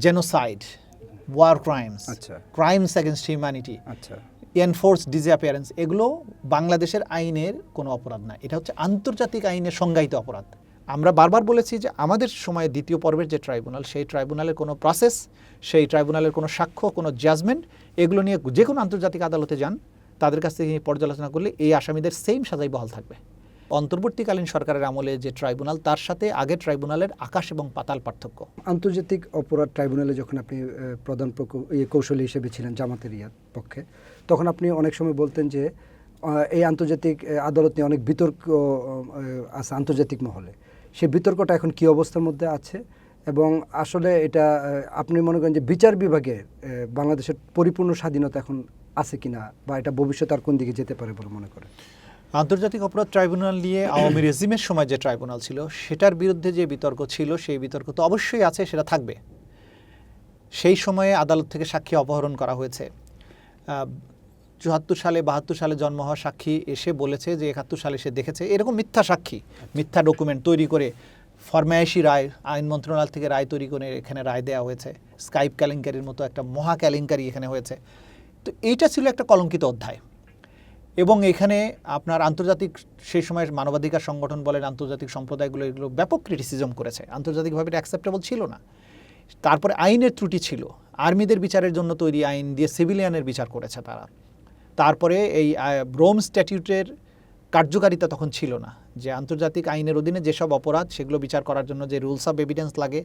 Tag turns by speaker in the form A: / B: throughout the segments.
A: Genocide, war crimes,
B: আচ্ছা
A: crimes against humanity,
B: আচ্ছা
A: enforce disappearance, এগুলো বাংলাদেশের আইনের কোনো অপরাধ না, এটা হচ্ছে আন্তর্জাতিক আইনে সংজ্ঞায়িত অপরাধ। আমরা বারবার বলেছি যে আমাদের সময়ে দ্বিতীয় পর্বের যে ট্রাইব্যুনাল, সেই ট্রাইব্যুনালের কোনো প্রসেস, সেই ট্রাইব্যুনালের কোনো সাক্ষ্য, কোনো জাজমেন্ট, এগুলো নিয়ে যে কোনো আন্তর্জাতিক আদালতে যান, তাদের কাছ থেকে পর্যালোচনা করলে এই আসামিদের সেম সাজাই বহাল থাকবে। অন্তর্বর্তীকালীন সরকারের আমলে যে ট্রাইব্যুনাল, তার সাথে আগের ট্রাইব্যুনালের আকাশ এবং পাতাল পার্থক্য।
B: আন্তর্জাতিক অপরাধ ট্রাইব্যুনালে যখন আপনি প্রধান কৌশলী হিসেবে ছিলেন জামাতের পক্ষে, তখন আপনি অনেক সময় বলতেন যে এই আন্তর্জাতিক আদালত নিয়ে অনেক বিতর্ক আছে আন্তর্জাতিক মহলে। সেই বিতর্কটা এখন কী অবস্থার মধ্যে আছে, এবং আসলে এটা আপনি মনে করেন যে বিচার বিভাগে বাংলাদেশের পরিপূর্ণ স্বাধীনতা এখন আছে কিনা, বা এটা ভবিষ্যতে আর কোন দিকে যেতে পারে বলে মনে করেন?
A: আন্তর্জাতিক অপরাধ ট্রাইব্যুনাল নিয়ে আওয়ামী রেজিমের সময় যে ট্রাইব্যুনাল ছিল, সেটার বিরুদ্ধে যে বিতর্ক ছিল, সেই বিতর্ক তো অবশ্যই আছে, সেটা থাকবে। সেই সময়ে আদালত থেকে সাক্ষী অপহরণ করা হয়েছে। 74 সালে 72 সালে জন্ম হওয়া সাক্ষী এসে বলেছে যে 71 সালে সে দেখেছে, এরকম মিথ্যা সাক্ষী, মিথ্যা ডকুমেন্ট তৈরি করে ফরমায়েশি রায়, আইন মন্ত্রণালয় থেকে রায় তৈরি করে এখানে রায় দেওয়া হয়েছে। স্কাইপ কেলেঙ্কারির মতো একটা মহা কেলেঙ্কারি এখানে হয়েছে। তো এইটা ছিল একটা কলঙ্কিত অধ্যায়। এবং এখানে আপনার আন্তর্জাতিক সেই সময়ের মানবাধিকার সংগঠন বলেন, আন্তর্জাতিক সম্প্রদায়গুলো এগুলো ব্যাপক ক্রিটিসিজম করেছে, আন্তর্জাতিকভাবে এটা অ্যাকসেপ্টেবল ছিল না। তারপরে আইনের ত্রুটি ছিল, আর্মিদের বিচারের জন্য তৈরি আইন দিয়ে সিভিলিয়ানের বিচার করেছে তারা। তারপরে এই রোম স্ট্যাটিউটের কার্যকারিতা তখন ছিল না, যে আন্তর্জাতিক আইনের অধীনে যেসব অপরাধ, সেগুলো বিচার করার জন্য যে রুলস অফ এভিডেন্স লাগে,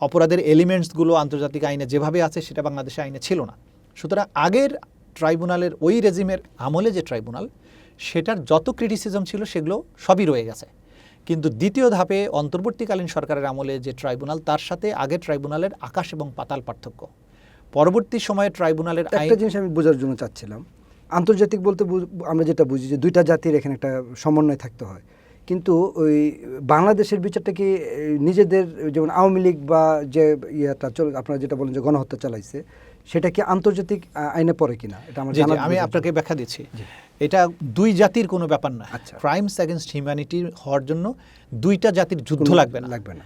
A: অপরাধের এলিমেন্টসগুলো আন্তর্জাতিক আইনে যেভাবে আছে সেটা বাংলাদেশের আইনে ছিল না। সুতরাং আগের ট্রাইব্যুনালের ওই রেজিমের আমলে যে ট্রাইব্যুনাল, সেটার যত ক্রিটিসিজম ছিল সেগুলো সবই রয়ে গেছে। কিন্তু দ্বিতীয় ধাপে অন্তর্বর্তীকালীন সরকারের আমলে যে ট্রাইব্যুনাল, তার সাথে আগের ট্রাইব্যুনালের আকাশ এবং পাতাল পার্থক্য। পরবর্তী সময়ে ট্রাইব্যুনালের
B: একটা জিনিস আমি বোঝার জন্য চাচ্ছিলাম, আন্তর্জাতিক বলতে আমরা যেটা বুঝি যে দুইটা জাতির এখানে একটা সমন্বয় থাকতে হয়, কিন্তু ওই বাংলাদেশের বিচারটা কি নিজেদের, যেমন আওয়ামী লীগ বা যে ইয়েটা আপনারা যেটা বলেন যে গণহত্যা চালাইছে, সেটা কি আন্তর্জাতিক আইনে পড়ে কিনা? এটা
A: আমি আপনাকে ব্যাখ্যা দিচ্ছি। এটা দুই জাতির কোনো ব্যাপার না।
B: আচ্ছা,
A: ক্রাইমস এগেনস্ট হিউম্যানিটি হওয়ার জন্য দুইটা জাতির যুদ্ধ লাগবে না।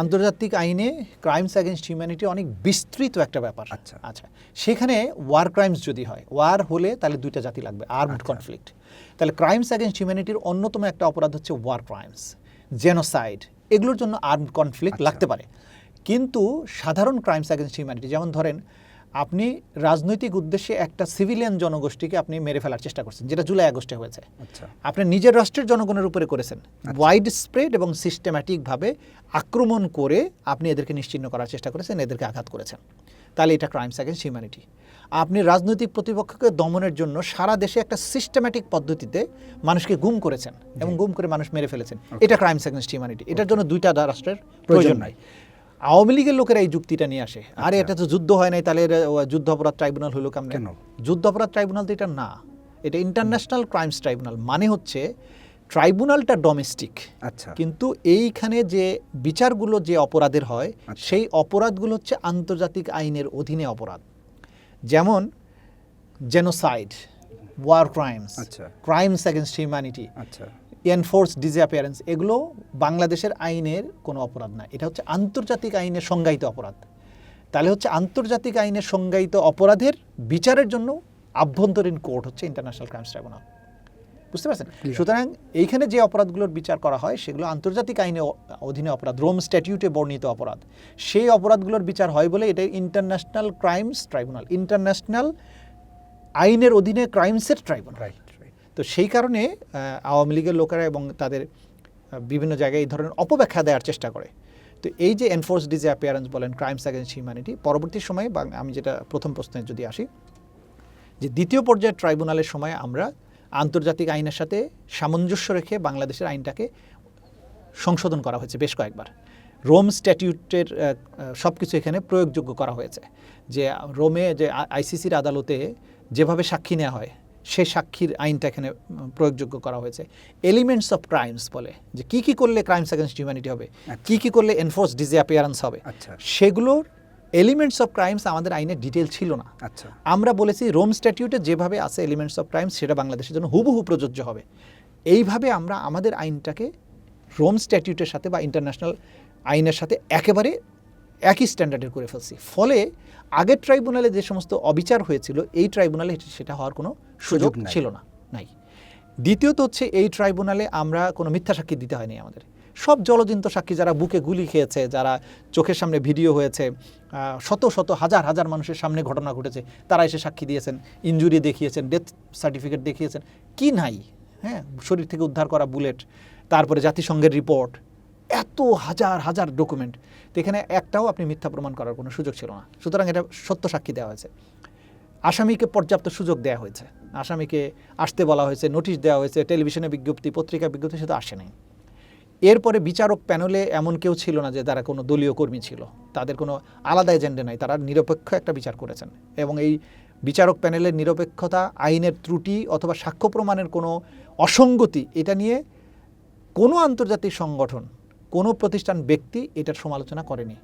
A: আন্তর্জাতিক আইনে ক্রাইমস এগেনস্ট হিউম্যানিটি অনেক বিস্তৃত একটা ব্যাপার। আচ্ছা, সেখানে ওয়ার ক্রাইমস যদি হয়, ওয়ার হলে তাহলে দুইটা জাতি লাগবে, আর্মড কনফ্লিক্ট। তাহলে ক্রাইমস এগেনস্ট হিউম্যানিটির অন্যতম একটা অপরাধ হচ্ছে ওয়ার ক্রাইমস, জেনোসাইড, এগুলোর জন্য আর্মড কনফ্লিক্ট লাগতে পারে। কিন্তু সাধারণ ক্রাইমস এগেনস্ট হিউম্যানিটি, যেমন ধরেন আপনি রাজনৈতিক উদ্দেশ্যে একটা সিভিলিয়ান জনগোষ্ঠীকে আপনি মেরে ফেলার চেষ্টা করছেন, যেটা জুলাই আগস্টে হয়েছে। আপনি নিজের রাষ্ট্রের জনগণের উপরে করেছেন, ওয়াইড স্প্রেড এবং সিস্টেম্যাটিকভাবে আক্রমণ করে আপনি এদেরকে নিশ্চিহ্ন করার চেষ্টা করেছেন, এদেরকে আঘাত করেছেন, তাহলে এটা ক্রাইমস এগেনস্ট হিউম্যানিটি। আপনি রাজনৈতিক প্রতিপক্ষকে দমনের জন্য সারা দেশে একটা সিস্টেম্যাটিক পদ্ধতিতে মানুষকে গুম করেছেন এবং গুম করে মানুষ মেরে ফেলেছেন, এটা ক্রাইমস এগেনস্ট হিউম্যানিটি। এটার জন্য দুইটা রাষ্ট্রের প্রয়োজন নাই। আওয়ামী লীগের লোকেরা এই যুক্তিটা নিয়ে আসে, আরে এটা তো যুদ্ধ হয় নাই, তাহলে যুদ্ধ অপরাধ ট্রাইব্যুনাল হলো কেন? যুদ্ধ অপরাধ ট্রাইব্যুনাল তো এটা না, এটা ইন্টারন্যাশনাল ক্রাইমস ট্রাইব্যুনাল। মানে হচ্ছে ট্রাইব্যুনালটা ডোমেস্টিক, কিন্তু এইখানে যে বিচারগুলো যে অপরাধের হয়, সেই অপরাধগুলো হচ্ছে আন্তর্জাতিক আইনের অধীনে অপরাধ। যেমন genocide, war crimes, crimes against humanity, enforce disappearance, এগুলো বাংলাদেশের আইনের কোনো অপরাধ না, এটা হচ্ছে আন্তর্জাতিক আইনে সংজ্ঞায়িত অপরাধ। তাহলে হচ্ছে আন্তর্জাতিক আইনে সংজ্ঞায়িত অপরাধের বিচারের জন্য আভ্যন্তরীণ কোর্ট হচ্ছে ইন্টারন্যাশনাল ক্রাইমস ট্রাইব্যুনাল। বুঝতে পারছেন? সুতরাং এইখানে যে অপরাধগুলোর বিচার করা হয় সেগুলো আন্তর্জাতিক আইনে অধীনে অপরাধ, রোম স্ট্যাটিউটে বর্ণিত অপরাধ। সেই অপরাধগুলোর বিচার হয় বলে এটা ইন্টারন্যাশনাল ক্রাইমস ট্রাইব্যুনাল, ইন্টারন্যাশনাল আইনের অধীনে ক্রাইমসের ট্রাইব্যুনাল। তো সেই কারণে আওয়ামী লীগের লোকেরা এবং তাদের বিভিন্ন জায়গায় এই ধরনের অপব্যাখ্যা দেওয়ার চেষ্টা করে। তো এই যে এনফোর্স ডিসঅ্যাপিয়ারেন্স বলেন, ক্রাইমস এগেনস্ট হিউম্যানিটি, পরবর্তী সময়ে আমি যেটা প্রথম প্রশ্নে যদি আসি, যে দ্বিতীয় পর্যায়ের ট্রাইব্যুনালের সময় আমরা আন্তর্জাতিক আইনের সাথে সামঞ্জস্য রেখে বাংলাদেশের আইনটাকে সংশোধন করা হয়েছে বেশ কয়েকবার। রোম স্ট্যাটিউটের সব কিছু এখানে প্রয়োগযোগ্য করা হয়েছে, যে রোমে যে আইসিসির আদালতে যেভাবে সাক্ষী নেওয়া হয়, সেই সাক্ষীর আইনটা এখানে প্রয়োগযোগ্য করা হয়েছে। এলিমেন্টস অফ ক্রাইমস বলে, যে কী কী করলে ক্রাইমস এগেনস্ট হিউম্যানিটি হবে, কী কী করলে এনফোর্স ডিসঅ্যাপিয়ারেন্স হবে, সেগুলোর এলিমেন্টস অফ ক্রাইমস আমাদের আইনের ডিটেল ছিল না। আমরা বলেছি রোম স্ট্যাটিউটে যেভাবে আছে এলিমেন্টস অফ ক্রাইমস, সেটা বাংলাদেশের জন্য হুবহু প্রযোজ্য হবে। এইভাবে আমরা আমাদের আইনটাকে রোম স্ট্যাটিউটের সাথে বা ইন্টারন্যাশনাল আইনের সাথে একেবারে একই স্ট্যান্ডার্ডের করে ফেলছি। ফলে আগের ট্রাইব্যুনালে যে সমস্ত অবিচার হয়েছিল এই ট্রাইব্যুনালে সেটা হওয়ার কোনো সুযোগ ছিল না, নাই। দ্বিতীয়ত হচ্ছে এই ট্রাইব্যুনালে আমরা কোনো মিথ্যা সাক্ষী দিতে হয়নি আমাদের। সব জলজন্ত সাক্ষী, যারা বুকে গুলি খেয়েছে, যারা চোখের সামনে ভিডিও হয়েছে, শত শত হাজার হাজার মানুষের সামনে ঘটনা ঘটেছে, তারা এসে সাক্ষী দিয়েছেন, ইনজুরি দেখিয়েছেন, ডেথ সার্টিফিকেট দেখিয়েছেন, কি নাই, হ্যাঁ, শরীর থেকে উদ্ধার করা বুলেট, তারপরে জাতিসংঘের রিপোর্ট, এত হাজার হাজার ডকুমেন্ট। তো এখানে একটাও আপনি মিথ্যা প্রমাণ করার কোনো সুযোগ ছিল না। সুতরাং এটা সত্য সাক্ষী দেওয়া হয়েছে। আসামিকে পর্যাপ্ত সুযোগ দেওয়া হয়েছে, আসামিকে আসতে বলা হয়েছে, নোটিশ দেওয়া হয়েছে, টেলিভিশনে বিজ্ঞপ্তি, পত্রিকা বিজ্ঞপ্তি, সেটা আসে নাই। এরপরে বিচারক প্যানেলে এমন কেউ ছিল না যে তারা কোনো দলীয় কর্মী ছিল, তাদের কোনো আলাদা এজেন্ডা নাই, তারা নিরপেক্ষ একটা বিচার করেছেন। এবং এই বিচারক প্যানেলের নিরপেক্ষতা, আইনের ত্রুটি অথবা সাক্ষ্য প্রমাণের কোনো অসঙ্গতি, এটা নিয়ে কোনো আন্তর্জাতিক সংগঠন, কোনো প্রতিষ্ঠান, ব্যক্তি এটার সমালোচনা করেনি।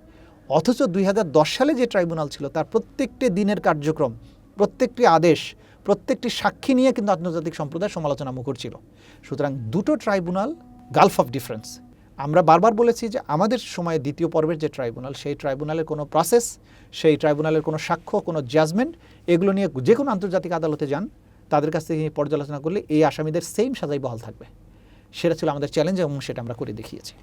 A: অথচ 2010 সালে যে ট্রাইব্যুনাল ছিল তার প্রত্যেকটি দিনের কার্যক্রম, প্রত্যেকটি আদেশ, প্রত্যেকটি সাক্ষী নিয়ে কিন্তু আন্তর্জাতিক সম্প্রদায় সমালোচনা মুখর ছিল। সুতরাং দুটো ট্রাইব্যুনাল গালফ অফ ডিফারেন্স। আমরা বারবার বলেছি যে আমাদের সময়ে দ্বিতীয় পর্বের যে ট্রাইব্যুনাল, সেই ট্রাইব্যুনালের কোনো প্রসেস, সেই ট্রাইব্যুনালের কোনো সাক্ষ্য, কোনো জাজমেন্ট, এগুলো নিয়ে যে কোনো আন্তর্জাতিক আদালতে যান, তাদের কাছ থেকে পর্যালোচনা করলে এই আসামিদের সেম সাজাই বহাল থাকবে। সেটা ছিল আমাদের চ্যালেঞ্জ এবং সেটা আমরা করে দেখিয়েছি।